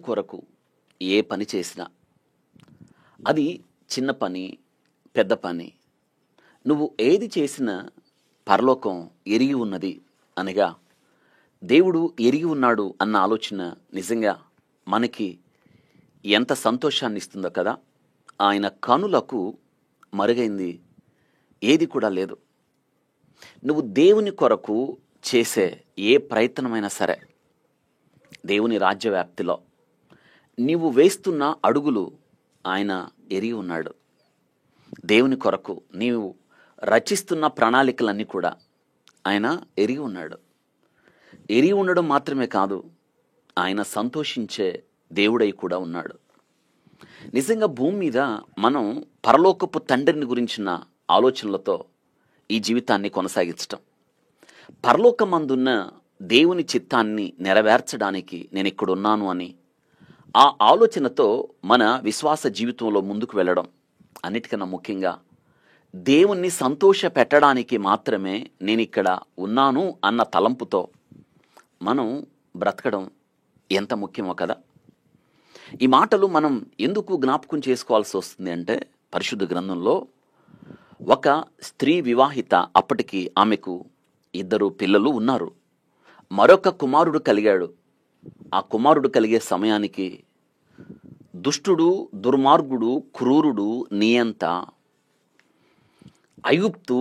కొరకు ఏ పని చేసినా, అది చిన్న పని, పెద్ద పని, నువ్వు ఏది చేసినా పరలోకం ఎరిగి ఉన్నది అనగా, దేవుడు ఎరిగి ఉన్నాడు అన్న ఆలోచన నిజంగా మనకి ఎంత సంతోషాన్ని ఇస్తుందో కదా. ఆయన కనులకు మరుగైంది ఏది కూడా లేదు. నువ్వు దేవుని కొరకు చేసే ఏ ప్రయత్నమైనా సరే, దేవుని రాజ్య వ్యాప్తిలో నీవు వేస్తున్న అడుగులు ఆయన ఎరిగి ఉన్నాడు. దేవుని కొరకు నీవు రచిస్తున్న ప్రణాళికలన్నీ కూడా ఆయన ఎరిగి ఉన్నాడు. ఎరిగి ఉండడం మాత్రమే కాదు, ఆయన సంతోషించే దేవుడై కూడా ఉన్నాడు. నిజంగా భూమి మీద మనం పరలోకపు తండ్రిని గురించిన ఆలోచనలతో ఈ జీవితాన్ని కొనసాగించటం, పరలోకమందున్న దేవుని చిత్తాన్ని నెరవేర్చడానికి నేను ఇక్కడున్నాను అని ఆ ఆలోచనతో మన విశ్వాస జీవితంలో ముందుకు వెళ్ళడం, అన్నిటికన్నా ముఖ్యంగా దేవుణ్ణి సంతోష పెట్టడానికి మాత్రమే నేను ఇక్కడ ఉన్నాను అన్న తలంపుతో మనం బ్రతకడం ఎంత ముఖ్యమో కదా. ఈ మాటలు మనం ఎందుకు జ్ఞాపకం చేసుకోవాల్సి వస్తుంది అంటే, పరిశుద్ధ గ్రంథంలో ఒక స్త్రీ వివాహిత, అప్పటికి ఆమెకు 2 పిల్లలు ఉన్నారు. మరొక కుమారుడు కలిగాడు. ఆ కుమారుడు కలిగే సమయానికి దుష్టుడు, దుర్మార్గుడు, క్రూరుడు, నియంత ఐగుప్తు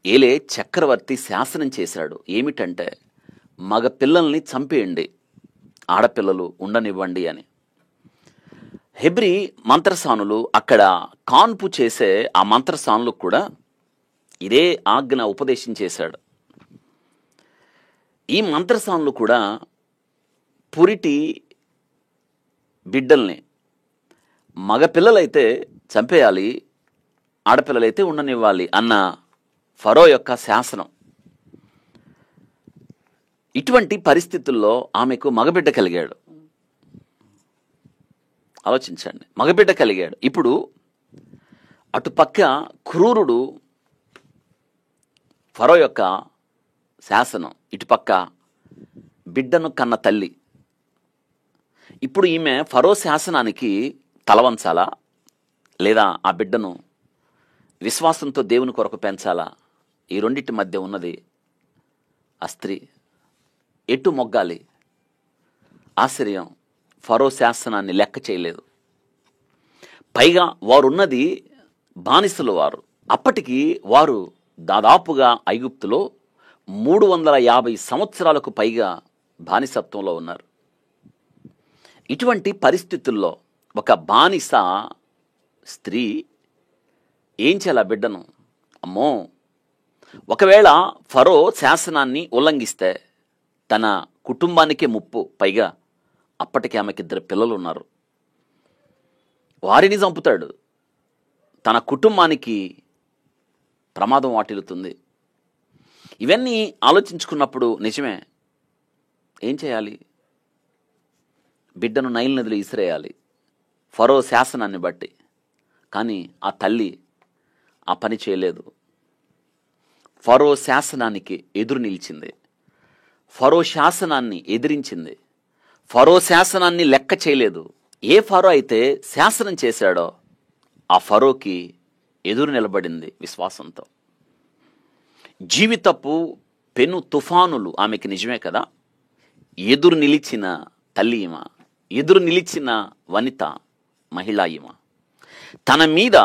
ఏలే చక్రవర్తి శాసనం చేశాడు. ఏమిటంటే, మగ పిల్లల్ని చంపేయండి, ఆడపిల్లలు ఉండనివ్వండి అని. హెబ్రీ మంత్రసానులు అక్కడ కాన్పు చేసే ఆ మంత్రసానులకు కూడా ఇదే ఆజ్ఞ ఉపదేశం చేశాడు. ఈ మంత్రసానులు కూడా పురిటి బిడ్డల్ని మగపిల్లలైతే చంపేయాలి, ఆడపిల్లలైతే ఉండనివ్వాలి అన్న ఫరో యొక్క శాసనం. ఇటువంటి పరిస్థితుల్లో ఆమెకు మగబిడ్డ కలిగాడు. ఆలోచించండి, మగబిడ్డ కలిగాడు. ఇప్పుడు అటుపక్క క్రూరుడు ఫరో యొక్క శాసనం, ఇటుపక్క బిడ్డను కన్న తల్లి. ఇప్పుడు ఈమె ఫరో శాసనానికి తలవంచాలా, లేదా ఆ బిడ్డను విశ్వాసంతో దేవుని కొరకు పెంచాలా? ఈ రెండింటి మధ్య ఉన్నది ఆ స్త్రీ. ఎటు మొగ్గాలి? ఆశ్చర్యం, ఫరో శాసనాన్ని లెక్క చేయలేదు. పైగా వారున్నది బానిసలు. వారు అప్పటికి వారు దాదాపుగా ఐగుప్తులో 350 సంవత్సరాలకు పైగా బానిసత్వంలో ఉన్నారు. ఇటువంటి పరిస్థితుల్లో ఒక బానిస స్త్రీ ఏం చేయాలి? బిడ్డను, అమ్మో, ఒకవేళ ఫరో శాసనాన్ని ఉల్లంఘిస్తే తన కుటుంబానికే ముప్పు. పైగా అప్పటికి ఆమెకి 2 పిల్లలు ఉన్నారు. వారిని చంపుతాడు. తన కుటుంబానికి ప్రమాదం వాటిల్లుతుంది. ఇవన్నీ ఆలోచించుకున్నప్పుడు నిజమే, ఏం చేయాలి? బిడ్డను నైల్ నదిలో ఇసిరేయాలి, ఫరో శాసనాన్ని బట్టి. కానీ ఆ తల్లి ఆ పని చేయలేదు. ఫరో శాసనానికి ఎదురు నిలిచింది. ఫరో శాసనాన్ని ఎదిరించింది. ఫరో శాసనాన్ని లెక్క చేయలేదు. ఏ ఫరో అయితే శాసనం చేశాడో ఆ ఫరోకి ఎదురు నిలబడింది విశ్వాసంతో. జీవితపు పెను తుఫానులు ఆమెకి నిజమే కదా. ఎదురు నిలిచిన తల్లి ఈమె, ఎదురు నిలిచిన వనిత, మహిళ ఈమె. తన మీద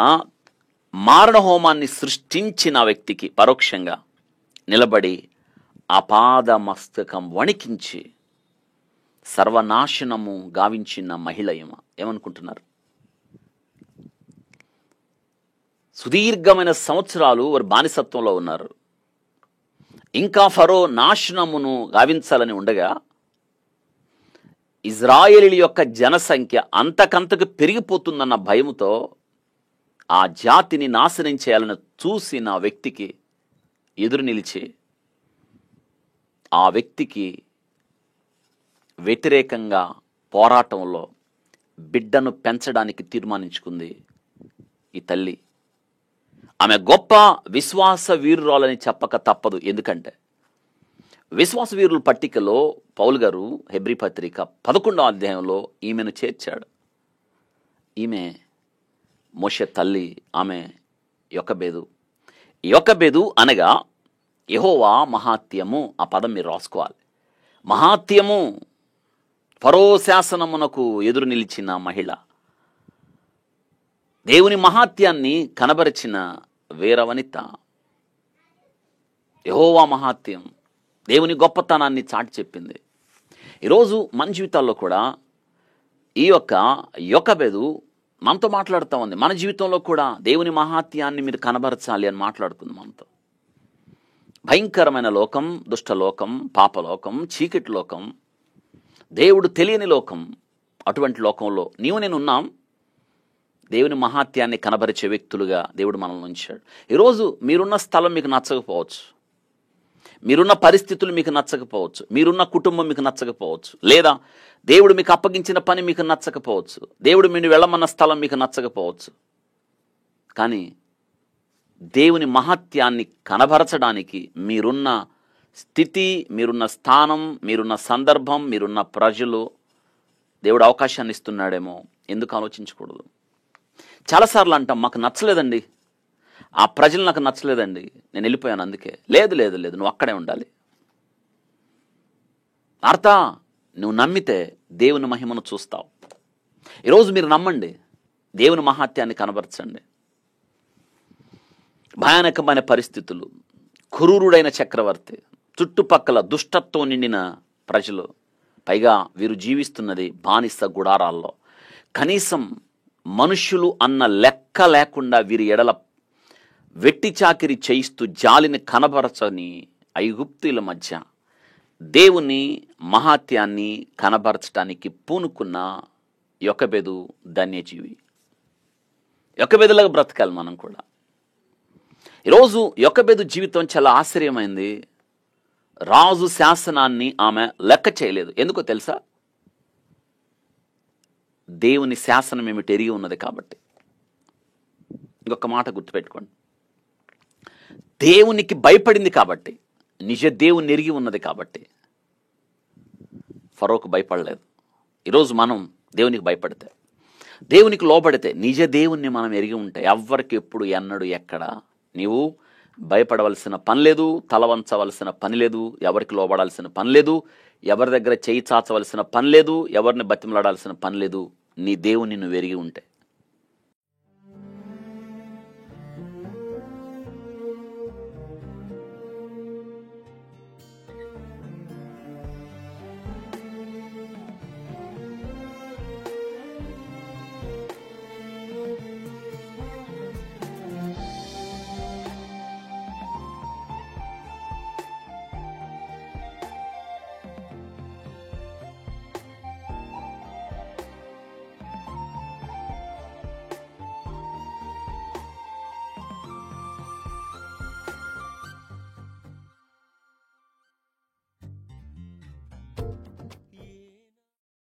మారణహోమాన్ని సృష్టించిన వ్యక్తికి పరోక్షంగా నిలబడి అపాద మస్తకం వణికించి సర్వనాశనము గావించిన మహిళ ఈమె. ఏమనుకుంటున్నారు? సుదీర్ఘమైన సంవత్సరాలు వారు బానిసత్వంలో ఉన్నారు. ఇంకా ఫరో నాశనమును గావించాలని ఉండగా, ఇజ్రాయేలీల యొక్క జనసంఖ్య అంతకంతకు పెరిగిపోతుందన్న భయముతో ఆ జాతిని నాశనం చేయాలని చూసిన వ్యక్తికి ఎదురు నిలిచి ఆ వ్యక్తికి వ్యతిరేకంగా పోరాటంలో బిడ్డను పెంచడానికి తీర్మానించుకుంది ఈ తల్లి. ఆమె గొప్ప విశ్వాస వీరురాలని చెప్పక తప్పదు. ఎందుకంటే విశ్వాస వీరుల పట్టికలో పౌలు గారు హెబ్రీ పత్రిక 11వ అధ్యాయంలో ఈమెను చేర్చాడు. ఈమె మోషే తల్లి, ఆమె యొకబేదు. యొకబేదు అనగా యెహోవా మహాత్యము. ఆ పదం మీరు రాసుకోవాలి. మహాత్యము, ఫరో శాసనమునకు ఎదురు నిలిచిన మహిళ, దేవుని మహాత్యాన్ని కనబరిచిన వీరవనిత, యెహోవా మహాత్యం, దేవుని గొప్పతనాన్ని చాటి చెప్పింది. ఈరోజు మన జీవితాల్లో కూడా ఈ యొకబేదు మనతో మాట్లాడుతూ ఉంది. మన జీవితంలో కూడా దేవుని మహాత్యాన్ని మీరు కనబరచాలి అని మాట్లాడుతుంది మనతో. భయంకరమైన లోకం, దుష్టలోకం, పాపలోకం, చీకటి లోకం, దేవుడు తెలియని లోకం. అటువంటి లోకంలో నీవు నేను ఉన్నాం. దేవుని మహాత్యాన్ని కనబరిచే వ్యక్తులుగా దేవుడు మనల్ని ఉంచాడు. ఈరోజు మీరున్న స్థలం మీకు నచ్చకపోవచ్చు, మీరున్న పరిస్థితులు మీకు నచ్చకపోవచ్చు, మీరున్న కుటుంబం మీకు నచ్చకపోవచ్చు, లేదా దేవుడు మీకు అప్పగించిన పని మీకు నచ్చకపోవచ్చు, దేవుడు మీరు వెళ్ళమన్న స్థలం మీకు నచ్చకపోవచ్చు. కానీ దేవుని మహాత్యాన్ని కనబరచడానికి మీరున్న స్థితి, మీరున్న స్థానం, మీరున్న సందర్భం, మీరున్న ప్రజలు దేవుడు అవకాశాన్ని ఇస్తున్నాడేమో ఎందుకు ఆలోచించకూడదు? చాలాసార్లు అంటాం, మాకు నచ్చలేదండి, ఆ ప్రజలు నాకు నచ్చలేదండి, నేను వెళ్ళిపోయాను అందుకే. లేదు లేదు లేదు, నువ్వు అక్కడే ఉండాలి. మార్తా, నువ్వు నమ్మితే దేవుని మహిమను చూస్తావు. ఈరోజు మీరు నమ్మండి, దేవుని మహాత్యాన్ని కనబరచండి. భయానకమైన పరిస్థితులు, క్రూరుడైన చక్రవర్తి, చుట్టుపక్కల దుష్టత్వం నిండిన ప్రజలు, పైగా వీరు జీవిస్తున్నది బానిస గుడారాల్లో. కనీసం మనుష్యులు అన్న లెక్క లేకుండా వీరి ఎడల వెట్టి చాకిరి చేయిస్తూ జాలిని కనబరచని ఐగుప్తుల మధ్య దేవుని మహాత్యాన్ని కనబరచడానికి పూనుకున్న యొకబేదు ధన్యజీవి. యొకబేదులాగా బ్రతకాలి మనం కూడా. ఈరోజు యొకబేదు జీవితం చాలా ఆశ్చర్యమైంది. రాజు శాసనాన్ని ఆమె లెక్క చేయలేదు. ఎందుకో తెలుసా? దేవుని శాసనం ఏమిటి ఎరిగి ఉన్నది కాబట్టి. ఇంకొక మాట గుర్తుపెట్టుకోండి, దేవునికి భయపడింది కాబట్టి, నిజ దేవుని ఎరిగి ఉన్నది కాబట్టి ఫరోకు భయపడలేదు. ఈరోజు మనం దేవునికి భయపడితే, దేవునికి లోబడితే, నిజ దేవుణ్ణి మనం ఎరిగి ఉంటే ఎవ్వరికి ఎప్పుడు ఎన్నడు ఎక్కడ నీవు భయపడవలసిన పని లేదు, తల వంచవలసిన పని లేదు, ఎవరికి లోబడాల్సిన పని లేదు, ఎవరి దగ్గర చేయి చాచవలసిన పని లేదు, ఎవరిని బతిమలాడాల్సిన పని లేదు. నీ దేవుని నువ్వు ఎరిగి ఉంటే.